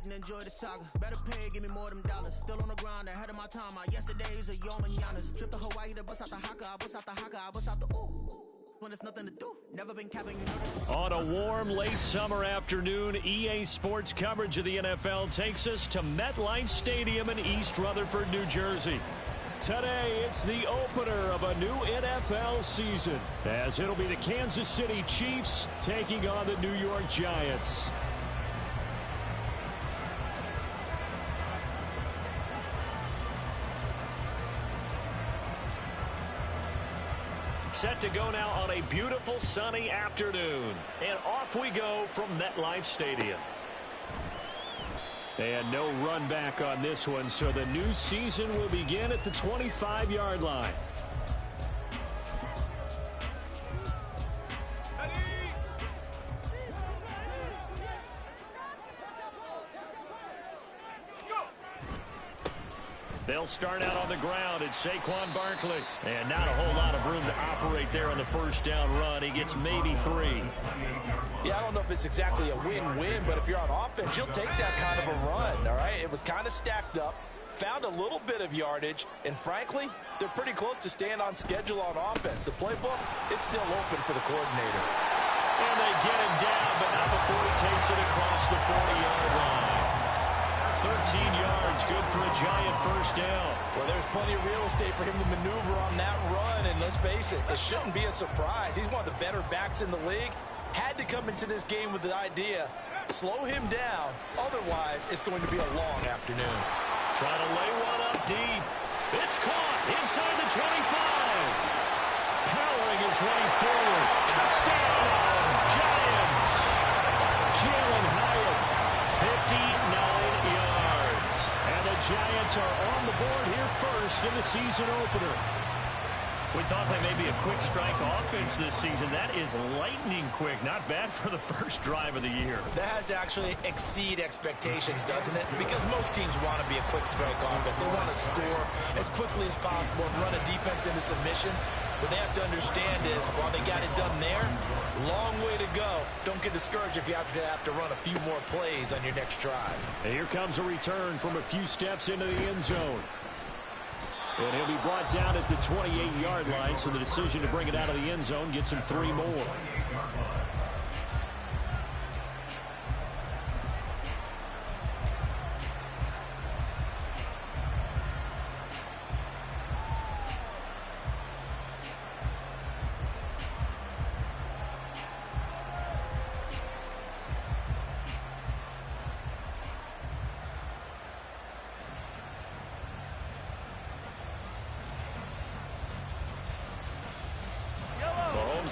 and enjoy the saga. Better pay, give me more them dollars. Still on the ground, ahead of my time. My yesterdays are yo mananas. Trip to Hawaii to bust out the haka. I bust out the haka. I bust out the ooh. When there's nothing to do. Never been capping, you know. On a warm, late summer afternoon, EA Sports coverage of the NFL takes us to MetLife Stadium in East Rutherford, New Jersey. Today, it's the opener of a new NFL season, as it'll be the Kansas City Chiefs taking on the New York Giants. Set to go now on a beautiful sunny afternoon. And off we go from MetLife Stadium. And no run back on this one, so the new season will begin at the 25-yard line. They'll start out on the ground. It's Saquon Barkley. And not a whole lot of room to operate there on the first down run. He gets maybe 3. Yeah, I don't know if it's exactly a win-win, but if you're on offense, you'll take that kind of a run, all right? It was kind of stacked up, found a little bit of yardage, and frankly, they're pretty close to staying on schedule on offense. The playbook is still open for the coordinator. And they get him down, but not before he takes it across the 40-yard line. 13 yards, good for a Giant first down. Well, there's plenty of real estate for him to maneuver on that run, and let's face it, it shouldn't be a surprise. He's one of the better backs in the league. Had to come into this game with the idea, slow him down, otherwise it's going to be a long afternoon. Trying to lay one up deep. It's caught inside the 25. Powering his way forward. Touchdown, Giants. Jalen Hyatt, 59 yards. And the Giants are on the board here first in the season opener. We thought they may be a quick strike offense this season. That is lightning quick. Not bad for the first drive of the year. That has to actually exceed expectations, doesn't it? Because most teams want to be a quick strike offense. They want to score as quickly as possible and run a defense into submission. What they have to understand is, while they got it done there, long way to go. Don't get discouraged if you have to run a few more plays on your next drive. And here comes a return from a few steps into the end zone. And he'll be brought down at the 28-yard line, so the decision to bring it out of the end zone gets him 3 more.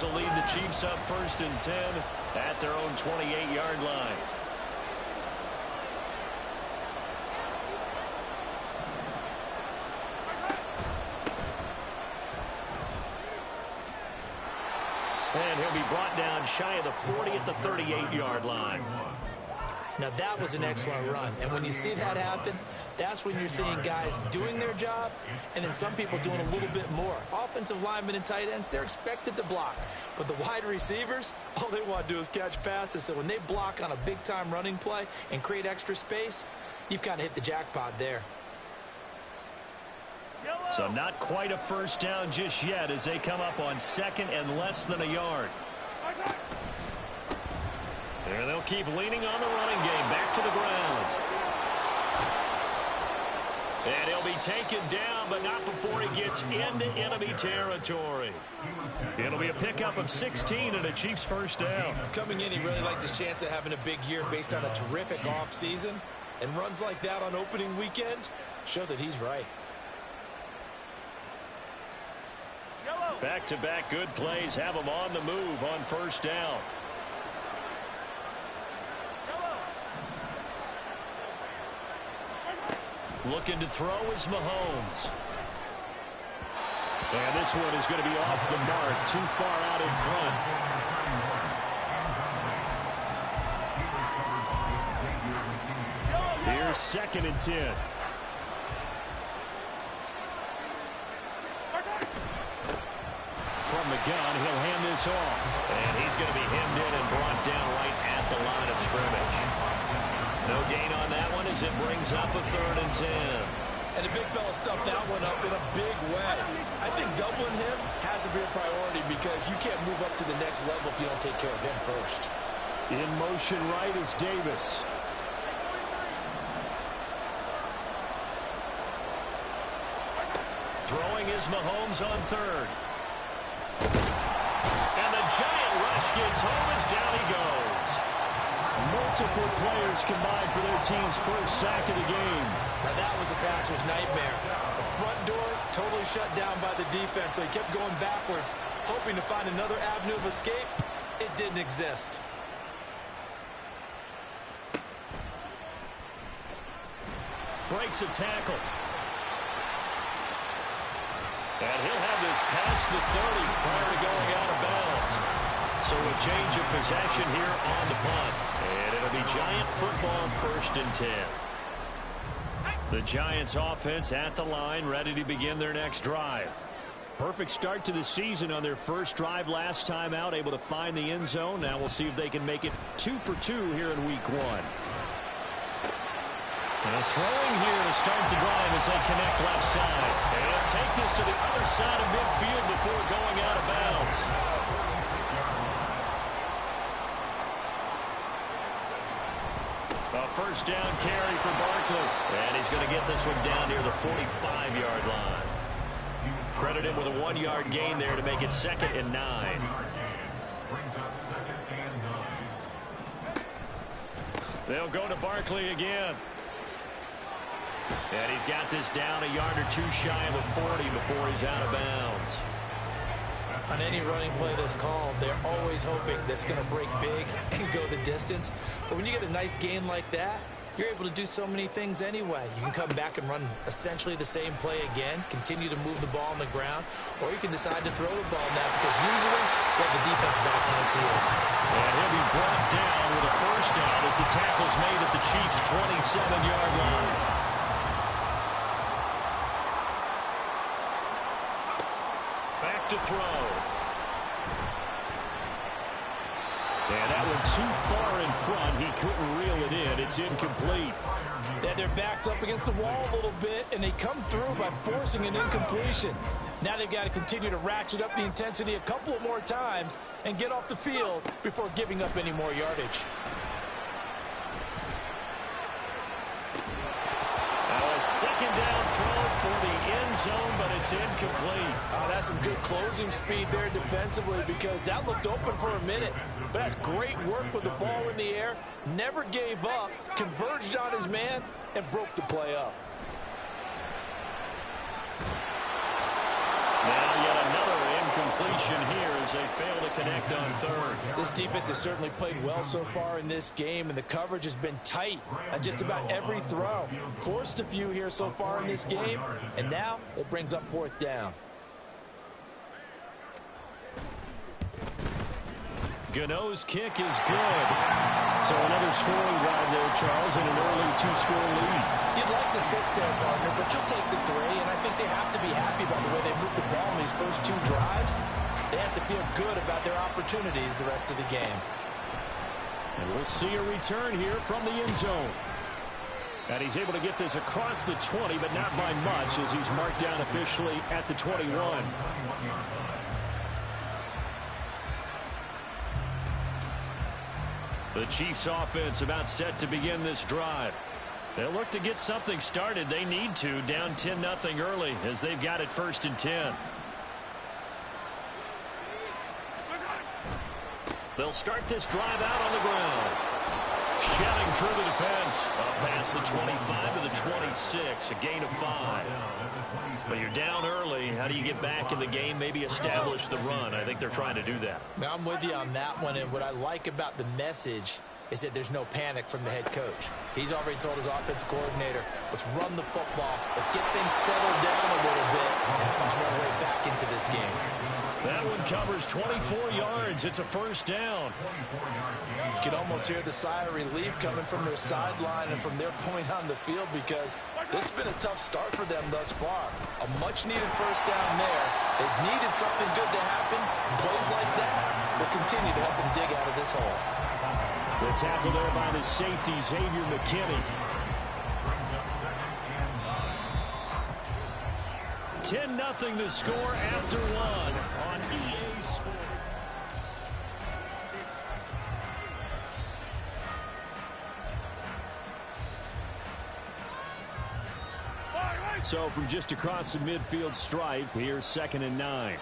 Will lead the Chiefs up 1st and 10 at their own 28-yard line. And he'll be brought down shy of the 40 at the 38-yard line. Now, that was an excellent run. And when you see that happen, that's when you're seeing guys doing their job and then some people doing a little bit more. Offensive linemen and tight ends, they're expected to block. But the wide receivers, all they want to do is catch passes. So when they block on a big-time running play and create extra space, you've kind of hit the jackpot there. So not quite a first down just yet as they come up on 2nd and less than a yard. And they'll keep leaning on the running game. Back to the ground. And he'll be taken down, but not before he gets into enemy territory. It'll be a pickup of 16 and a Chiefs first down. Coming in, he really liked his chance of having a big year based on a terrific offseason. And runs like that on opening weekend show that he's right. Back-to-back good plays have him on the move on first down. Looking to throw is Mahomes. And this one is going to be off the mark, too far out in front. Here's 2nd and 10. From the gun, he'll hand this off. And he's going to be hemmed in and brought down right at the line of scrimmage. No gain on that as it brings up a 3rd and 10. And the big fella stuffed that one up in a big way. I think doubling him has to be a priority because you can't move up to the next level if you don't take care of him first. In motion right is Davis. Throwing is Mahomes on 3rd. And the giant rush gets home as down he goes. Multiple players combined for their team's first sack of the game. Now that was a passer's nightmare. The front door totally shut down by the defense, so he kept going backwards, hoping to find another avenue of escape. It didn't exist. Breaks a tackle. And he'll have this past the 30 prior to going out of bounds. So a change of possession here on the punt. And it'll be Giant football 1st and 10. The Giants offense at the line, ready to begin their next drive. Perfect start to the season on their first drive last time out, able to find the end zone. Now we'll see if they can make it 2 for 2 here in week 1. And throwing here to start the drive as they connect left side. And he'll take this to the other side of midfield before going out of bounds. A first down carry for Barkley. And he's going to get this one down near the 45-yard line. Credit him with a 1-yard gain there to make it 2nd and 9. They'll go to Barkley again. And he's got this down a yard or 2 shy of the 40 before he's out of bounds. On any running play that's called, they're always hoping that's going to break big and go the distance. But when you get a nice gain like that, you're able to do so many things anyway. You can come back and run essentially the same play again, continue to move the ball on the ground, or you can decide to throw the ball now because usually you have the defense back on its heels. And he'll be brought down with a first down as the tackle's made at the Chiefs' 27-yard line. To throw. And that one too far in front. He couldn't reel it in. It's incomplete. They had their backs up against the wall a little bit, and they come through by forcing an incompletion. Now they've got to continue to ratchet up the intensity a couple of more times and get off the field before giving up any more yardage. A second down throw for the end zone, but it's incomplete. That's some good closing speed there defensively because that looked open for a minute. But that's great work with the ball in the air. Never gave up, converged on his man, and broke the play up. Now yet another incompletion here as they fail to connect on 3rd. This defense has certainly played well so far in this game, and the coverage has been tight on just about every throw. Forced a few here so far in this game, and now it brings up 4th down. Gano's kick is good. So another scoring drive there, Charles, and an early 2-score lead. You'd like the 6 there, partner, but you'll take the 3, and I think they have to be happy about the way they moved the ball in these first 2 drives. They have to feel good about their opportunities the rest of the game. And we'll see a return here from the end zone. And he's able to get this across the 20, but not by much as he's marked down officially at the 21. The Chiefs offense about set to begin this drive. They'll look to get something started. They need to, down 10-0 early as they've got it 1st and 10. They'll start this drive out on the ground. Shelling through the defense. Up past the 25 to the 26, a gain of 5. But you're down early. How do you get back in the game, maybe establish the run? I think they're trying to do that. Now, I'm with you on that one, and what I like about the message is that there's no panic from the head coach. He's already told his offensive coordinator, let's run the football, let's get things settled down a little bit, and find our way back into this game. That one covers 24 yards. It's a first down. You can almost hear the sigh of relief coming from their sideline and from their point on the field because this has been a tough start for them thus far. A much-needed first down there. They've needed something good to happen. Plays like that will continue to help them dig out of this hole. The tackle there by the safety, Xavier McKinney. 10-0 the score after one on EA Sports. So from just across the midfield stripe, here's 2nd and 9.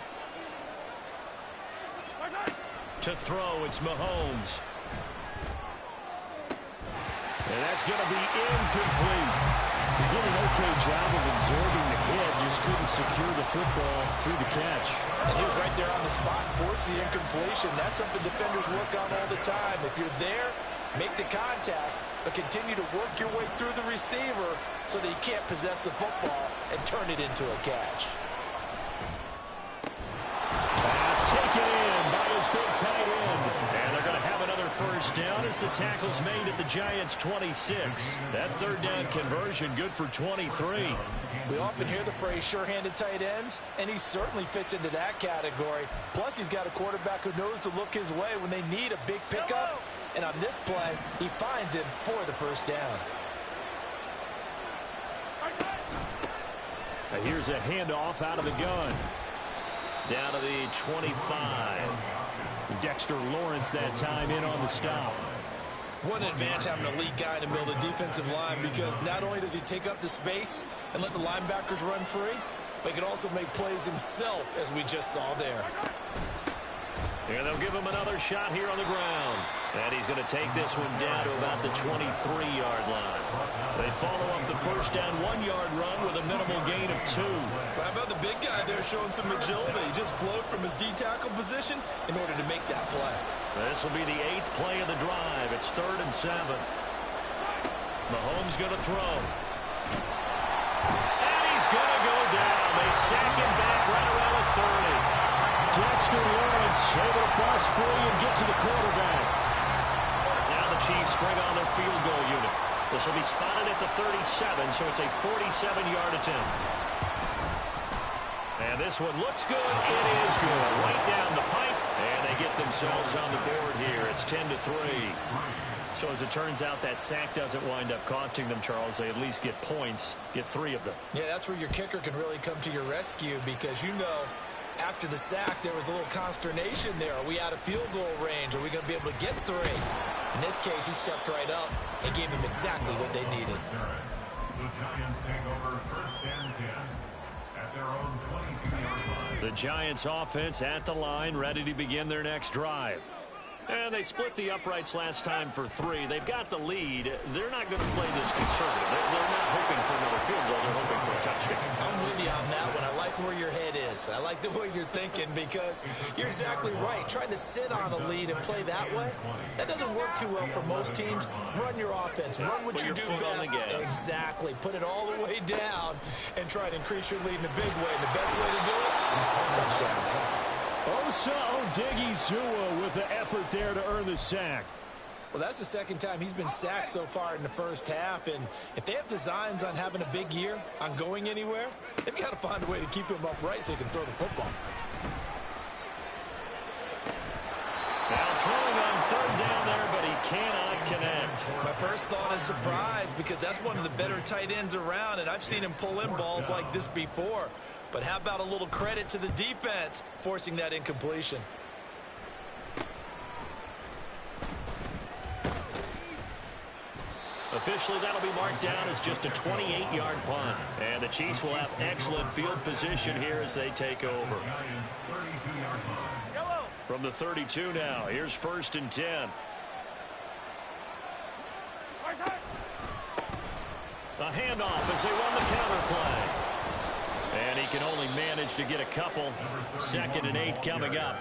To throw, it's Mahomes. And that's going to be incomplete. He did an okay job of absorbing the hit, just couldn't secure the football through the catch. And he was right there on the spot, force the incompletion. That's something defenders work on all the time. If you're there, make the contact, but continue to work your way through the receiver so that he can't possess the football and turn it into a catch. Pass taken in by his big tight end. And they're going to have another first down as the tackle's made at the Giants' 26. That third down conversion good for 23. We often hear the phrase sure-handed tight ends, and he certainly fits into that category. Plus, he's got a quarterback who knows to look his way when they need a big pickup. And on this play, he finds him for the first down. Now here's a handoff out of the gun. Down to the 25. Dexter Lawrence that time in on the stop. What an advantage having a lead guy in the middle of the defensive line, because not only does he take up the space and let the linebackers run free, but he can also make plays himself, as we just saw there. And they'll give him another shot here on the ground. And he's going to take this one down to about the 23-yard line. They follow up the first down 1-yard run with a minimal gain of 2. How about the big guy there showing some agility? He just flowed from his D-tackle position in order to make that play. This will be the 8th play of the drive. It's 3rd and 7. Mahomes going to throw. And he's going to go down. They sack him back right around the 30. Dexter Lawrence able to bust free and get to the quarterback. Now the Chiefs bring on their field goal unit. This will be spotted at the 37, so it's a 47-yard attempt. And this one looks good. It is good. Right down the pipe, and they get themselves on the board here. It's 10-3. So as it turns out, that sack doesn't wind up costing them, Charles. They at least get points, get 3 of them. Yeah, that's where your kicker can really come to your rescue, because you know after the sack there was a little consternation there. Are we out of field goal range? Are we going to be able to get 3? In this case, he stepped right up and gave them exactly what they needed. The Giants take over 1st and 10 at their own 22-yard line. The Giants offense at the line, ready to begin their next drive. And they split the uprights last time for 3. They've got the lead. They're not going to play this conservative. They're not hoping for another field goal. They're hoping for a touchdown. I'm with you on that one. I like where your head is. I like the way you're thinking, because you're exactly right. Trying to sit on a lead and play that way, that doesn't work too well for most teams. Run your offense. Run what you do best. Exactly. Put it all the way down and try to increase your lead in a big way. And the best way to do it, touchdowns. Osa Odighizuwa with the effort there to earn the sack. Well, that's the 2nd time he's been sacked so far in the first half. And if they have designs on having a big year, on going anywhere, they've got to find a way to keep him upright so he can throw the football. Now throwing on 3rd down there, but he cannot connect. My first thought is surprise, because that's one of the better tight ends around, and I've seen him pull in balls like this before. But how about a little credit to the defense forcing that incompletion? Officially, that'll be marked down as just a 28-yard punt. And the Chiefs will have excellent field position here as they take over. From the 32 now, here's 1st and 10. A handoff as they run the counter play. And he can only manage to get a couple. 2nd and 8 coming up.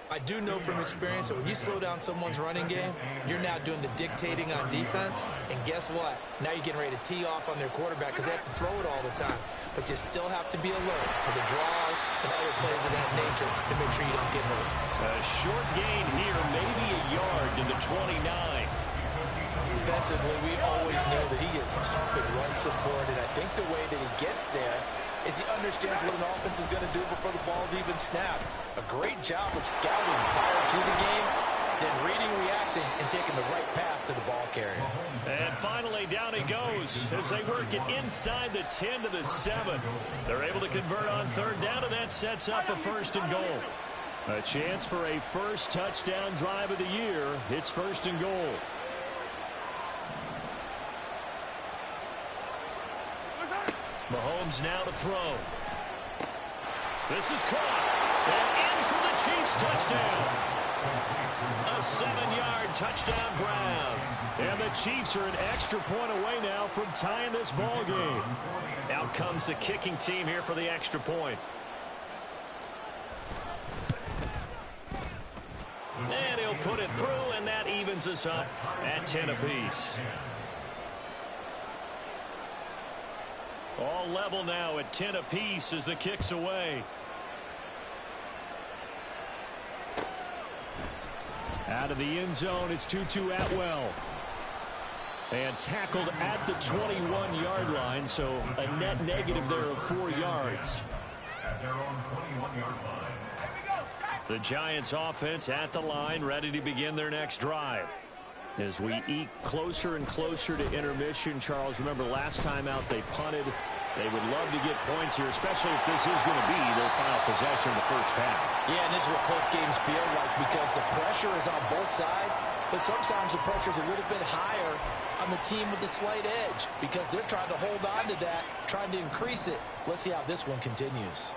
I do know from experience that when you slow down someone's running game, you're now doing the dictating on defense. And guess what? Now you're getting ready to tee off on their quarterback because they have to throw it all the time. But you still have to be alert for the draws and other plays of that nature to make sure you don't get hurt. A short gain here, maybe a yard to the 29. Defensively, we always know that he is tough and run support, and I think the way that he gets there is he understands what an offense is going to do before the ball's even snapped. A great job of scouting prior to the game, then reading, reacting, and taking the right path to the ball carrier. And finally, down he goes goes as they work it inside the 10 to the 7. They're able to convert on third down, and that sets up a 1st and goal. A chance for a first touchdown drive of the year. It's 1st and goal. Mahomes now to throw. This is caught. And in for the Chiefs touchdown. A 7-yard touchdown grab. And the Chiefs are an extra point away now from tying this ball game. Out comes the kicking team here for the extra point. And he'll put it through, and that evens us up at 10 apiece. All level now at 10 apiece as the kick's away. Out of the end zone, it's Tutu Atwell. And tackled at the 21-yard line, so a net negative there of 4 yards. At their own 21-yard line. The Giants offense at the line, ready to begin their next drive. As we eke closer and closer to intermission, Charles, remember last time out they punted. They would love to get points here, especially if this is going to be their final possession in the first half. Yeah, and this is what close games feel like because the pressure is on both sides, but sometimes the pressure is a little bit higher on the team with the slight edge because they're trying to hold on to that, trying to increase it. Let's see how this one continues.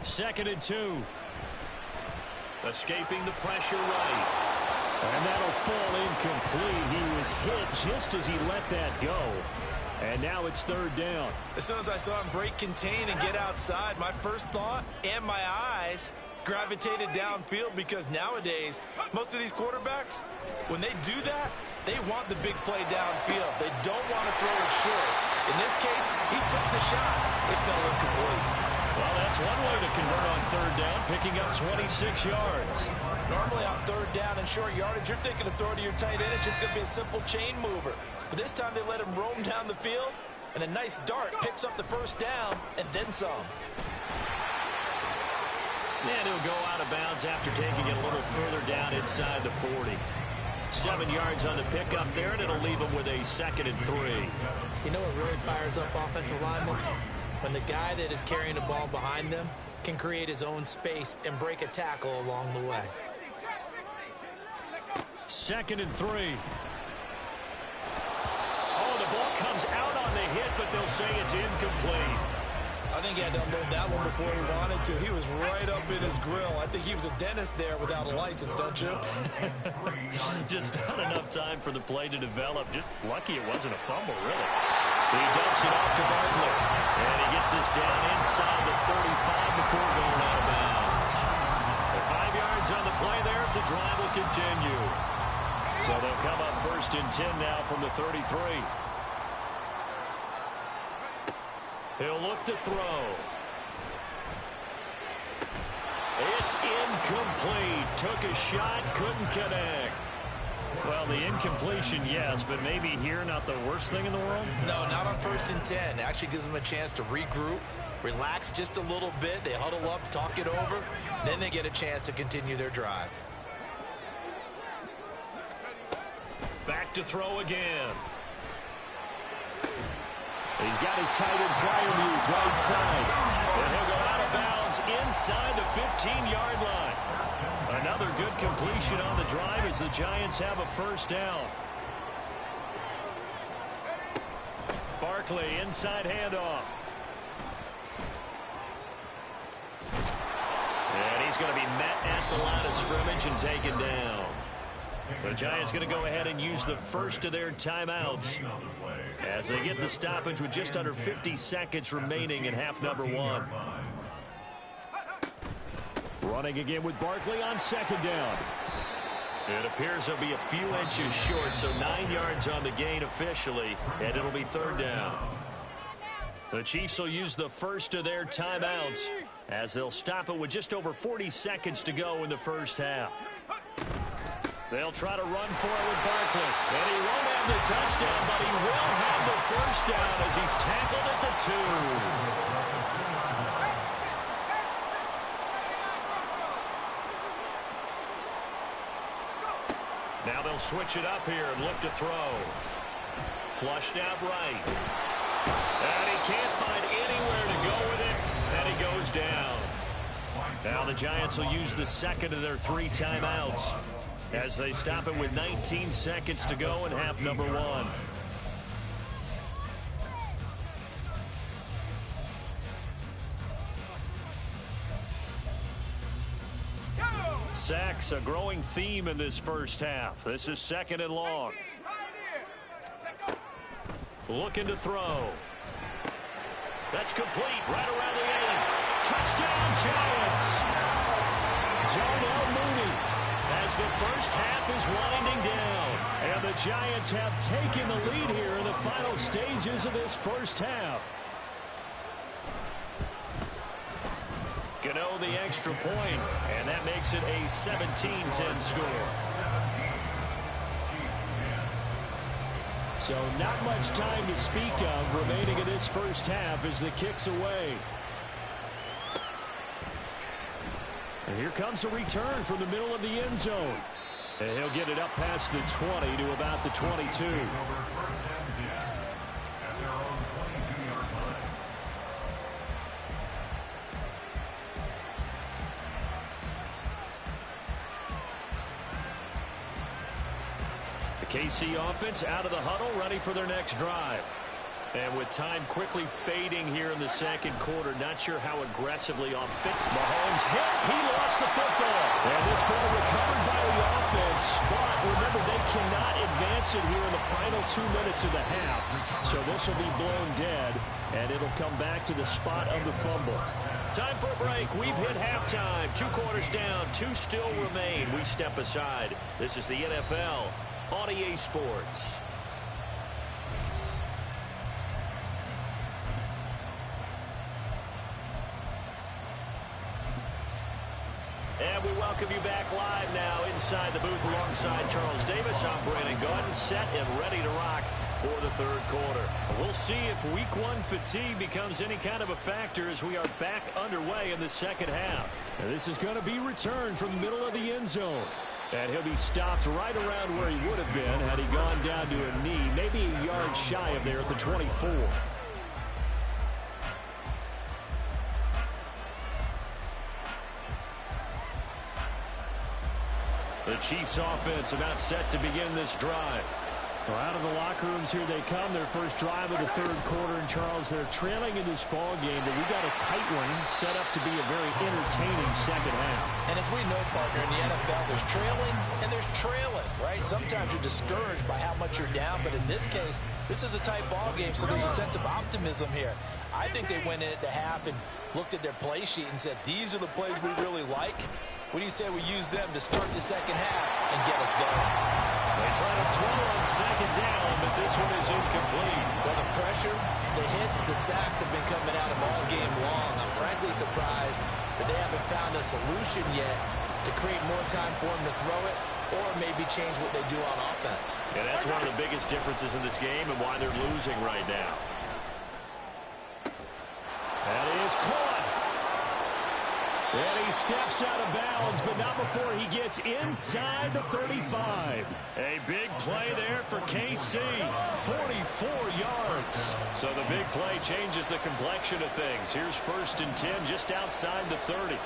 2nd and 2. Escaping the pressure right. And that'll fall incomplete. He was hit just as he let that go. And now it's 3rd down. As soon as I saw him break contain and get outside, my first thought and my eyes gravitated downfield because nowadays, most of these quarterbacks, when they do that, they want the big play downfield. They don't want to throw it short. In this case, he took the shot. It fell incomplete. Well, that's one way to convert on 3rd down, picking up 26 yards. Normally on 3rd down and short yardage, you're thinking of throw to your tight end. It's just going to be a simple chain mover. But this time they let him roam down the field, and a nice dart picks up the 1st down and then some. And he'll go out of bounds after taking it a little further down inside the 40. 7 yards on the pickup there, and it'll leave him with a 2nd and 3. You know what really fires up offensive linemen? When the guy that is carrying the ball behind them can create his own space and break a tackle along the way. 2nd and 3. Oh, the ball comes out on the hit, but they'll say it's incomplete. I think he had to unload that one before he wanted to. He was right up in his grill. I think he was a dentist there without a license, don't you? Just not enough time for the play to develop. Just lucky it wasn't a fumble, really. He dumps it off to Barkley. And he gets this down inside the 35 before going out of bounds. 5 yards on the play there. It's a drive will continue. So they'll come up 1st and 10 now from the 33. He'll look to throw. It's incomplete. Took a shot, couldn't connect. Well, the incompletion, yes, but maybe here not the worst thing in the world? No, not on 1st and 10. Actually gives them a chance to regroup, relax just a little bit. They huddle up, talk it over. Then they get a chance to continue their drive. Back to throw again. He's got his tight end Freiermuth right side. And he'll go out of bounds inside the 15-yard line. Another good completion on the drive as the Giants have a 1st down. Barkley inside handoff. And he's going to be met at the line of scrimmage and taken down. The Giants going to go ahead and use the first of their timeouts as they get the stoppage with just under 50 seconds remaining in half number 1. Running again with Barkley on 2nd down. It appears he'll be a few inches short, so 9 yards on the gain officially, and it'll be 3rd down. The Chiefs will use the first of their timeouts as they'll stop it with just over 40 seconds to go in the first half. They'll try to run for it with Barkley. And he won't have the touchdown, but he will have the 1st down as he's tackled at the 2. Now they'll switch it up here and look to throw. Flushed out right. And he can't find anywhere to go with it, and he goes down. Now the Giants will use the second of their 3 timeouts as they stop it with 19 seconds to go in half number 1. Sacks, a growing theme in this first half. This is 2nd and long. Looking to throw. That's complete right around the 8. Touchdown, Giants! Darnell Mooney as the first half is winding down. And the Giants have taken the lead here in the final stages of this first half. Gano the extra point, and that makes it a 17-10 score. So not much time to speak of remaining in this first half as the kick's away. And here comes a return from the middle of the end zone. And he'll get it up past the 20 to about the 22. KC offense out of the huddle, ready for their next drive. And with time quickly fading here in the second quarter, not sure how aggressively on fit. Mahomes hit. He lost the football. And this ball recovered by the offense. But remember, they cannot advance it here in the final 2 minutes of the half. So this will be blown dead, and it'll come back to the spot of the fumble. Time for a break. We've hit halftime. 2 quarters down. 2 still remain. We step aside. This is the NFL on EA Sports. And we welcome you back live now inside the booth alongside Charles Davis. I'm Brandon Gaudin, set and ready to rock for the third quarter. We'll see if week 1 fatigue becomes any kind of a factor as we are back underway in the second half. And this is going to be returned from the middle of the end zone. And he'll be stopped right around where he would have been had he gone down to a knee, maybe a yard shy of there at the 24. The Chiefs offense about set to begin this drive. Well, out of the locker rooms here they come. Their first drive of the third quarter. And Charles, they're trailing in this ball game, but we got a tight one set up to be a very entertaining second half. And as we know, partner, in the NFL, there's trailing and there's trailing, right? Sometimes you're discouraged by how much you're down, but in this case, this is a tight ball game, so there's a sense of optimism here. I think they went in at the half and looked at their play sheet and said, these are the plays we really like. What do you say we use them to start the second half and get us going? They try to throw on second down, but this one is incomplete. Well, the pressure, the hits, the sacks have been coming at them all game long. I'm frankly surprised that they haven't found a solution yet to create more time for them to throw it or maybe change what they do on offense. And that's one of the biggest differences in this game and why they're losing right now. That is caught. And he steps out of bounds, but not before he gets inside the 35. A big play there for KC. 44 yards. So the big play changes the complexion of things. Here's 1st and 10 just outside the 30.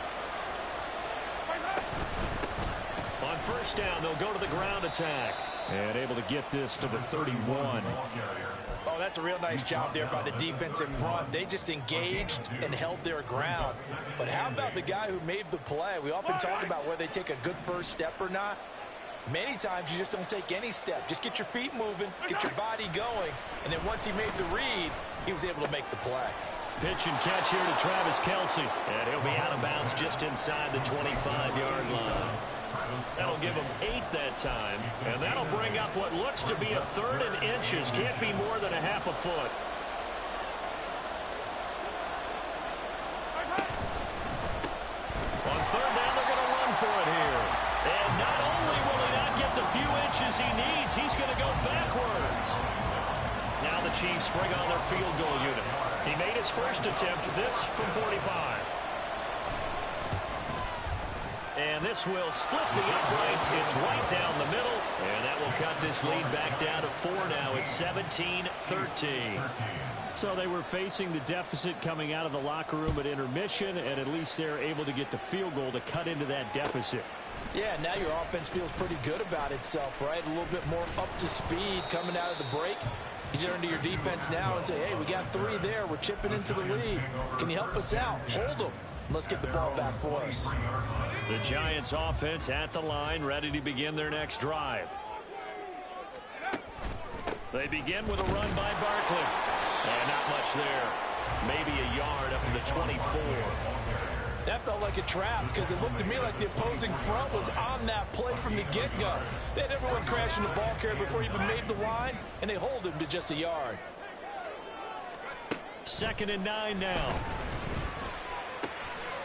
On first down, they'll go to the ground attack. And able to get this to the 31. Oh, that's a real nice job there by the defense in front. They just engaged and held their ground. But how about the guy who made the play? We often talk about whether they take a good first step or not. Many times you just don't take any step. Just get your feet moving, get your body going, and then once he made the read, he was able to make the play. Pitch and catch here to Travis Kelce. And he'll be out of bounds just inside the 25-yard line. That'll give him 8 that time, and that'll bring up what looks to be a 3rd and inches. Can't be more than a half a foot. On 3rd down, they're going to run for it here. And not only will he not get the few inches he needs, he's going to go backwards. Now the Chiefs bring on their field goal unit. He made his first attempt, this from 45. And And this will split the uprights. It's right down the middle. And that will cut this lead back down to 4 now. It's 17-13. So they were facing the deficit coming out of the locker room at intermission, and at least they're able to get the field goal to cut into that deficit. Yeah, now your offense feels pretty good about itself, right? A little bit more up to speed coming out of the break. You turn to your defense now and say, hey, we got 3 there. We're chipping into the lead. Can you help us out? Hold them. Let's get the ball back for us. The Giants offense at the line, ready to begin their next drive. They begin with a run by Barkley. And not much there. Maybe a yard up to the 24. That felt like a trap because it looked to me like the opposing front was on that play from the get-go. They had everyone crashing the ball carrier before he even made the line, and they hold him to just a yard. 2nd and 9 now.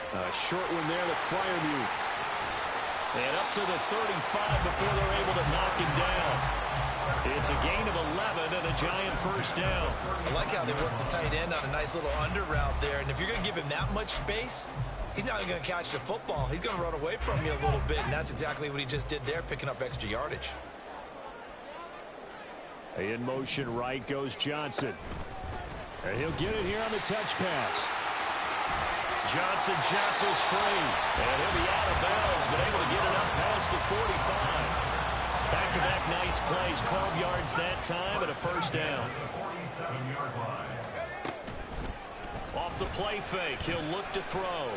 A short one there to Freiermuth. And up to the 35 before they're able to knock him down. It's a gain of 11 and a Giant first down. I like how they work the tight end on a nice little under route there. And if you're going to give him that much space, he's not even going to catch the football. He's going to run away from you a little bit, and that's exactly what he just did there, picking up extra yardage. In motion right goes Johnson. And he'll get it here on the touch pass. Johnson jostles free. And he'll be out of bounds, but able to get it up past the 45. Back-to-back nice plays, 12 yards that time and a first down. Off the play fake, he'll look to throw.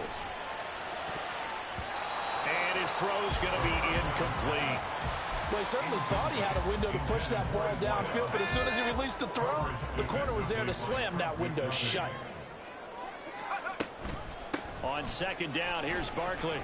And his throw's going to be incomplete. Well, he certainly thought he had a window to push that ball downfield, but as soon as he released the throw, the corner was there to slam that window shut. On 2nd down, here's Barkley.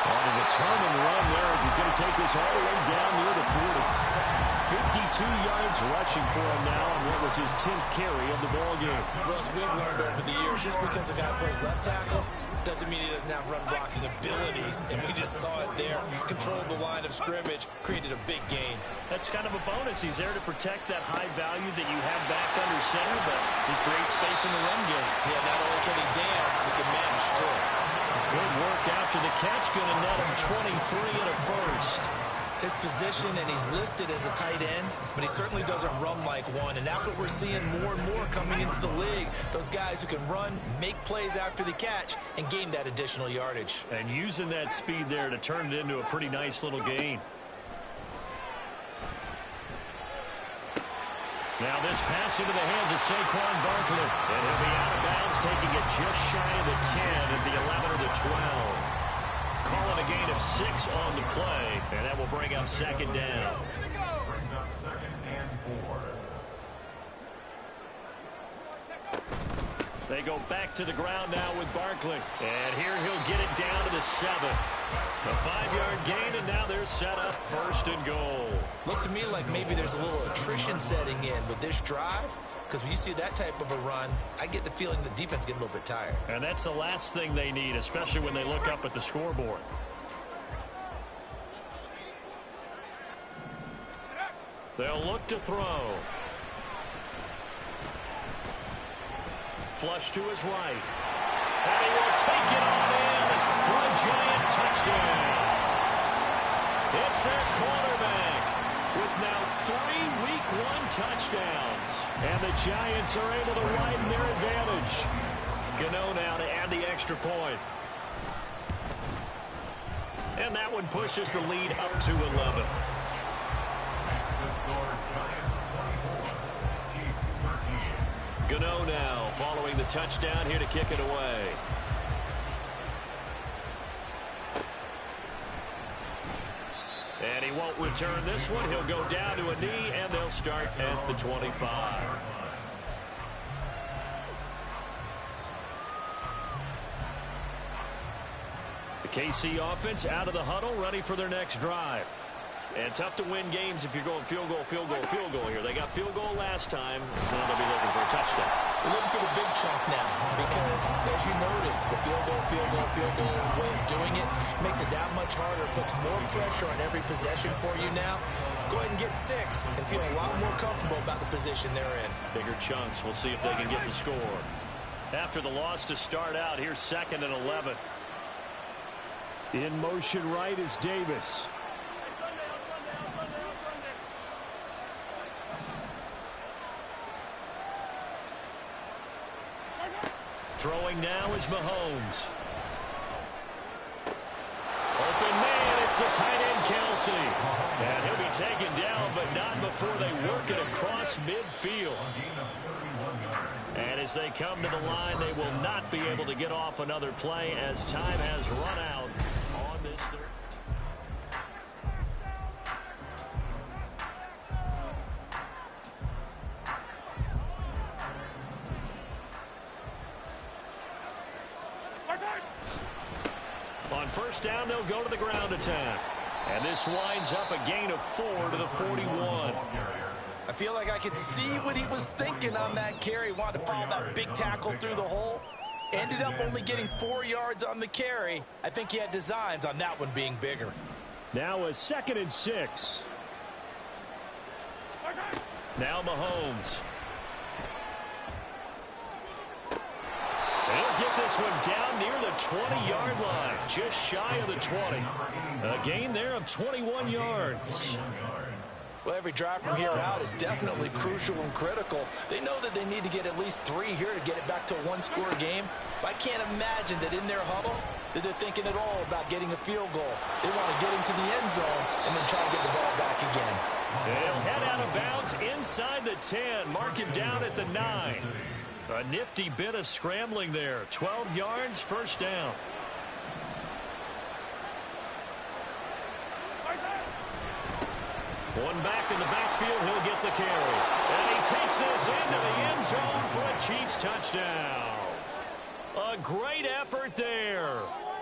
On a determined run there as he's going to take this all the way down near the 40. 52 yards rushing for him now on what was his 10th carry of the ballgame. Well, as we've learned over the years, just because a guy plays left tackle doesn't mean he doesn't have run blocking abilities, and we just saw it there. Controlled the line of scrimmage, created a big gain. That's kind of a bonus. He's there to protect that high value that you have back under center, but he creates space in the run game. Yeah, not only can he dance, he can manage too. Good work after the catch, going to net him 23 and a first. His position, and he's listed as a tight end, but he certainly doesn't run like one, and that's what we're seeing more and more coming into the league. Those guys who can run, make plays after the catch, and gain that additional yardage. And using that speed there to turn it into a pretty nice little gain. Now this pass into the hands of Saquon Barkley. And he'll be out of bounds, taking it just shy of the 10 at the 11 or the 12. Calling a gain of 6 on the play, and that will bring up 2nd down. Brings up 2nd and 4. They go back to the ground now with Barkley. And here he'll get it down to the 7. A 5-yard gain, and now they're set up 1st and goal. Looks to me like maybe there's a little attrition setting in with this drive, because when you see that type of a run, I get the feeling the defense getting a little bit tired. And that's the last thing they need, especially when they look up at the scoreboard. They'll look to throw. Flush to his right. And he will take it on in for a Giant touchdown. It's their quarterback with now 3 Week 1 touchdowns. And the Giants are able to widen their advantage. Gano now to add the extra point. And that one pushes the lead up to 11. Gano now following the touchdown here to kick it away. And he won't return this one. He'll go down to a knee, and they'll start at the 25. The KC offense out of the huddle, ready for their next drive. And tough to win games if you're going field goal, field goal, field goal here. They got field goal last time, so they'll be looking for a touchdown. They're looking for the big chunk now because, as you noted, the field goal, way of doing it makes it that much harder, puts more pressure on every possession for you now. Go ahead and get 6 and feel a lot more comfortable about the position they're in. Bigger chunks. We'll see if they can get the score. After the loss to start out, here's 2nd and 11. In motion right is Davis. Throwing now is Mahomes. Open man, it's the tight end Kelsey. And he'll be taken down, but not before they work it across midfield. And as they come to the line, they will not be able to get off another play as time has run out on this third. On first down, they'll go to the ground attack. And this winds up a gain of 4 to the 41. I feel like I could see what he was thinking on that carry. Wanted to follow that big tackle through the hole. Ended up only getting 4 yards on the carry. I think he had designs on that one being bigger. Now a 2nd and 6. Now Mahomes. He'll get this one down near the 20-yard line, just shy of the 20. A gain there of 21 yards. Well, every drive from here out is definitely crucial and critical. They know that they need to get at least 3 here to get it back to a one-score game. But I can't imagine that in their huddle that they're thinking at all about getting a field goal. They want to get into the end zone and then try to get the ball back again. They'll head out of bounds inside the 10. Mark him down at the 9. A nifty bit of scrambling there. 12 yards, first down. One back in the backfield, he'll get the carry. And he takes this into the end zone for a Chiefs touchdown. A great effort there.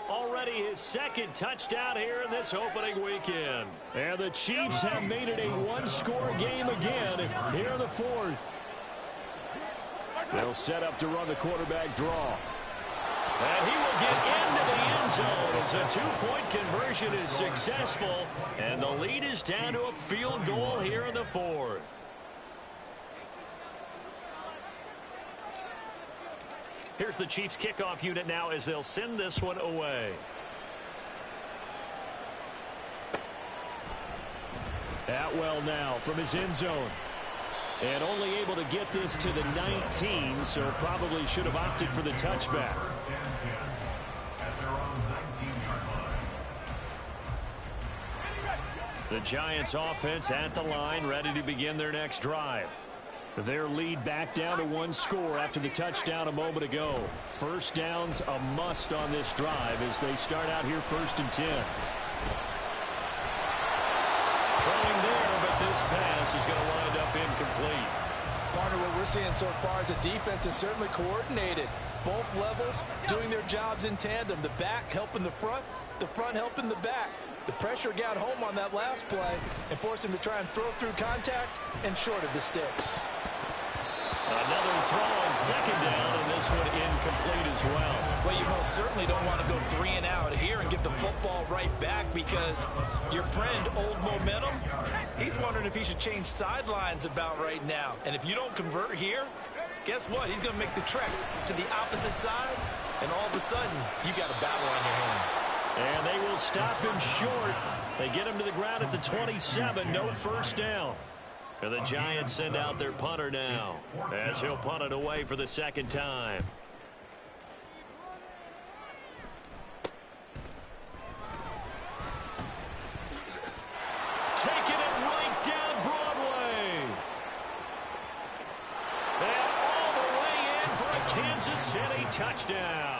Already his 2nd touchdown here in this opening weekend. And the Chiefs have made it a one-score game again here in the 4th. They'll set up to run the quarterback draw. And he will get into the end zone as a 2-point conversion is successful. And the lead is down to a field goal here in the 4th. Here's the Chiefs kickoff unit now as they'll send this one away. Atwell now from his end zone. And only able to get this to the 19, so probably should have opted for the touchback. The Giants offense at the line, ready to begin their next drive. Their lead back down to 1 score after the touchdown a moment ago. First down's a must on this drive as they start out here 1st and 10. Throwing there, but this pass is going to wind up incomplete. Partner, what we're seeing so far is the defense is certainly coordinated. Both levels doing their jobs in tandem. The back helping the front helping the back. The pressure got home on that last play and forced him to try and throw through contact and short of the sticks. Another throw on 2nd down, and this one incomplete as well. Well, you most certainly don't want to go 3 and out here and get the football right back because your friend, Old Momentum, he's wondering if he should change sidelines about right now. And if you don't convert here, guess what? He's going to make the trek to the opposite side, and all of a sudden, you got a battle on your hands. And they will stop him short. They get him to the ground at the 27, no first down. And the Giants send out their punter now as he'll punt it away for the 2nd time. Taking it right down Broadway. And all the way in for a Kansas City touchdown.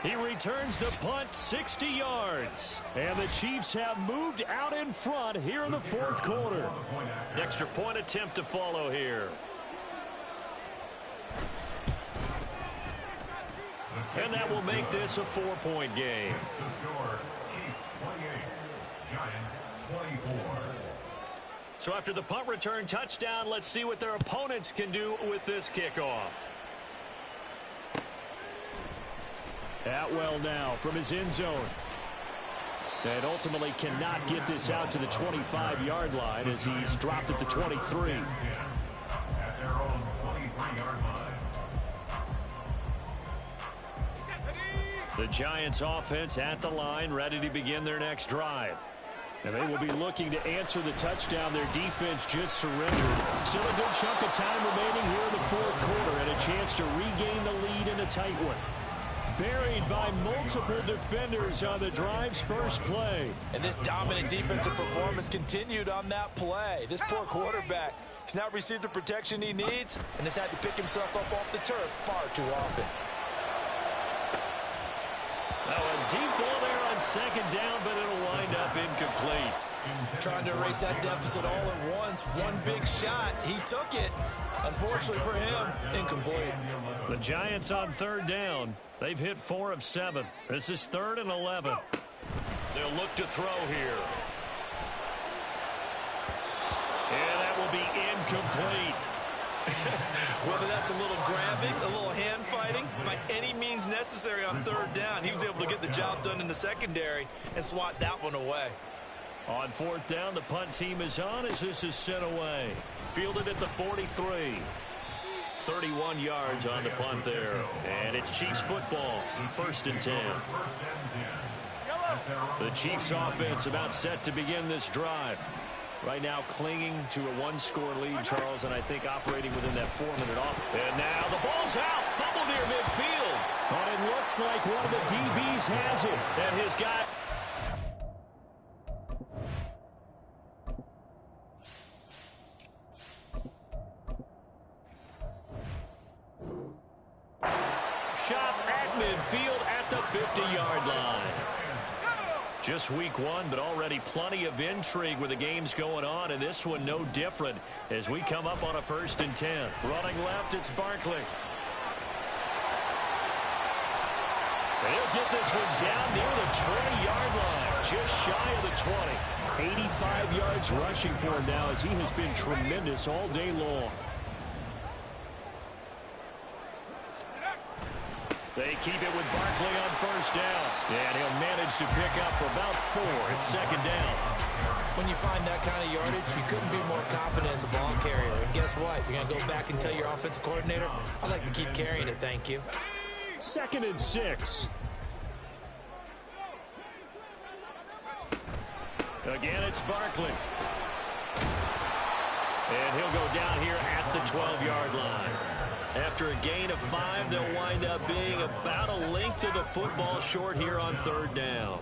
He returns the punt 60 yards. And the Chiefs have moved out in front here in the 4th quarter. An extra point attempt to follow here. And that will make this a 4-point game. The score, Chiefs 28, Giants 24. So after the punt return touchdown, let's see what their opponents can do with this kickoff. Atwell now from his end zone. And ultimately cannot get this out to the 25-yard line as he's dropped at the 23. At their own 23-yard line. The Giants offense at the line, ready to begin their next drive. And they will be looking to answer the touchdown their defense just surrendered. Still a good chunk of time remaining here in the fourth quarter and a chance to regain the lead in a tight one. Buried by multiple defenders on the drive's first play. And this dominant defensive performance continued on that play. This poor quarterback has not received the protection he needs and has had to pick himself up off the turf far too often. Now a deep ball there on second down, but it'll wind up incomplete. Trying to erase that deficit all at once. One big shot. He took it. Unfortunately for him, incomplete. The Giants on third down. They've hit 4 of 7. This is 3rd and 11. They'll look to throw here. And that will be incomplete. Whether that's a little grabbing, a little hand fighting, by any means necessary on third down, he was able to get the job done in the secondary and swat that one away. On fourth down, the punt team is on as this is sent away. Fielded at the 43. 31 yards on the punt there. And it's Chiefs football, 1st and 10. The Chiefs offense about set to begin this drive. Right now clinging to a 1-score lead, Charles, and I think operating within that 4-minute off. And now the ball's out. Fumble near midfield. But it looks like one of the DBs has it. And his guy... Shot at midfield at the 50-yard line. Just week 1, but already plenty of intrigue with the games going on, and this one no different as we come up on a 1st and 10. Running left, it's Barkley. And he'll get this one down near the 20-yard line, just shy of the 20. 85 yards rushing for him now as he has been tremendous all day long. They keep it with Barkley on 1st down. And he'll manage to pick up about 4 at 2nd down. When you find that kind of yardage, you couldn't be more confident as a ball carrier. And guess what? You're going to go back and tell your offensive coordinator, I'd like to keep carrying it, thank you. 2nd and 6. Again, it's Barkley. And he'll go down here at the 12-yard line. After a gain of 5, they'll wind up being about a length of the football short here on 3rd down.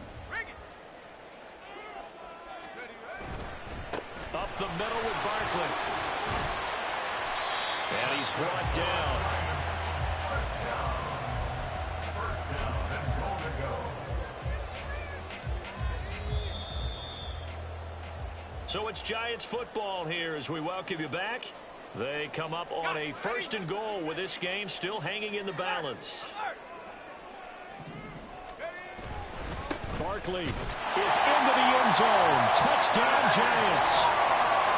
Up the middle with Barkley. And he's brought down. So it's Giants football here as we welcome you back. They come up on a 1st and goal with this game still hanging in the balance. Barkley is into the end zone. Touchdown, Giants.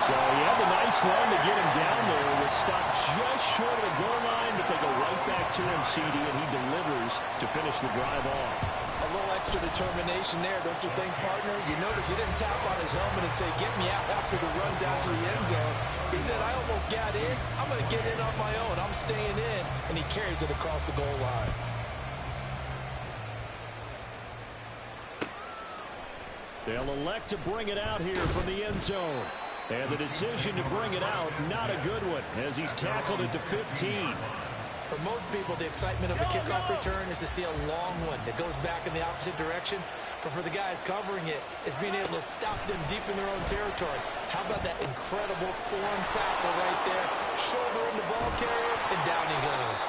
So he had the nice run to get him down there. Was stopped just short of the goal line, but they go right back to him, CD, and he delivers to finish the drive off. A little extra determination there, don't you think, partner? You notice he didn't tap on his helmet and say, get me out after the run down to the end zone. He said, I almost got in. I'm going to get in on my own. I'm staying in. And he carries it across the goal line. They'll elect to bring it out here from the end zone. And the decision to bring it out, not a good one, as he's tackled at the 15. For most people, the excitement of the kickoff return is to see a long one that goes back in the opposite direction. But for the guys covering it, it's being able to stop them deep in their own territory. How about that incredible form tackle right there? Shoulder in the ball carrier, and down he goes.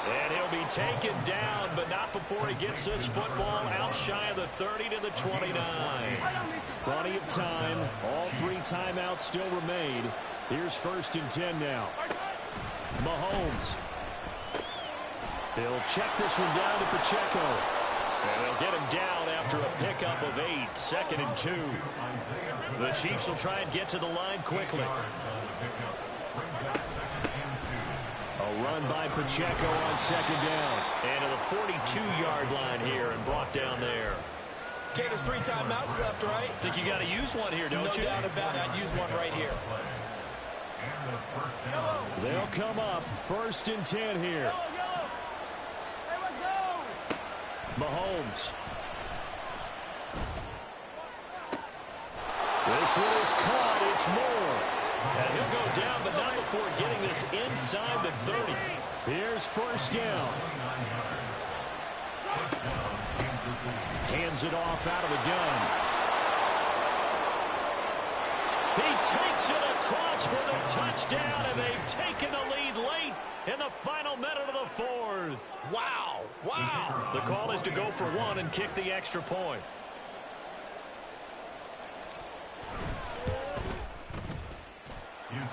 And he'll be taken down, but not before he gets this football out shy of the 30 to the 29. Plenty of time. All 3 timeouts still remain. Here's 1st and 10 now. Mahomes. He'll check this one down to Pacheco. And they'll get him down after a pickup of 8. 2nd and 2. The Chiefs will try and get to the line quickly. A run by Pacheco on 2nd down. And to the 42-yard line here and brought down there. Okay, there's 3 timeouts left, right? Think you got to use one here, don't you? No doubt about it. I'd use one right here. They'll come up 1st and 10 here. Mahomes. This one is caught. It's Moore. And he'll go down, but not before getting this inside the 30. Here's first down. Hands it off out of the gun. He takes it across for the touchdown, and they've taken the lead late in the final minute of the fourth. Wow. Wow. The call is to go for one and kick the extra point.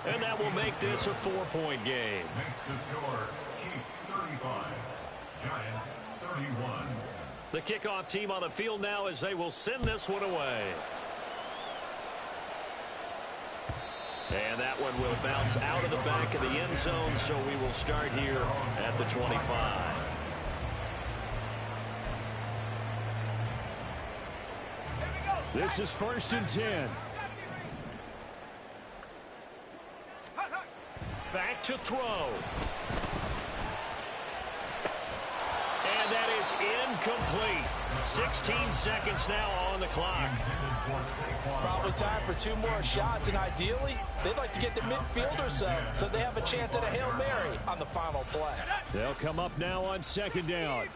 And that will make this a 4-point game. Makes the score Chiefs 35, Giants 31. The kickoff team on the field now as they will send this one away. And that one will bounce out of the back of the end zone, so we will start here at the 25. This is 1st and 10. Back to throw. And that is incomplete. 16 seconds now on the clock. Probably time for 2 more shots, and ideally, they'd like to get to midfield or so they have a chance at a Hail Mary on the final play. They'll come up now on 2nd down.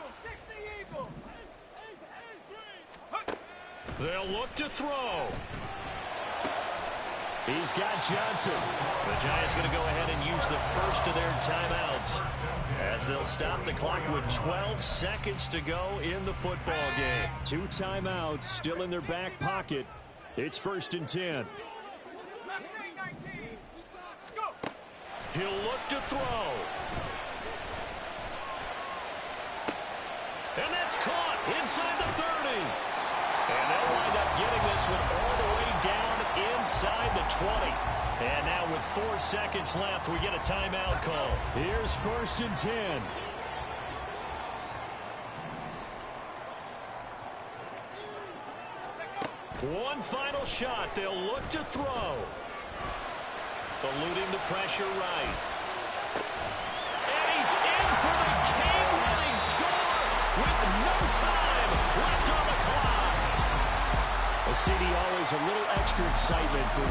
They'll look to throw. He's got Johnson. The Giants going to go ahead and use the first of their timeouts as they'll stop the clock with 12 seconds to go in the football game. 2 timeouts still in their back pocket. It's 1st and 10. He'll look to throw. And that's caught inside the 30. And they'll wind up getting this one all the way down inside the 20. And now with 4 seconds left, we get a timeout call. Here's 1st and 10. One final shot. They'll look to throw. Eluding the pressure right. And he's in for the game-winning score with no time left on the clock. Well, CD, always a little extra excitement for we.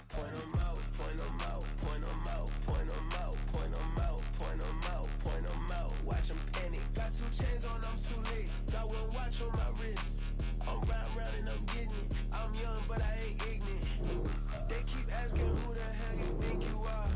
Point them out, point them out, point them out, point them out, point them out, point them out, point them out. Watch them panic. Got 2 chains on, I'm too late. Got 1 watch on my wrist. I'm round and I'm getting it. I'm young, but I ain't ignorant. They keep asking who the hell you think you are.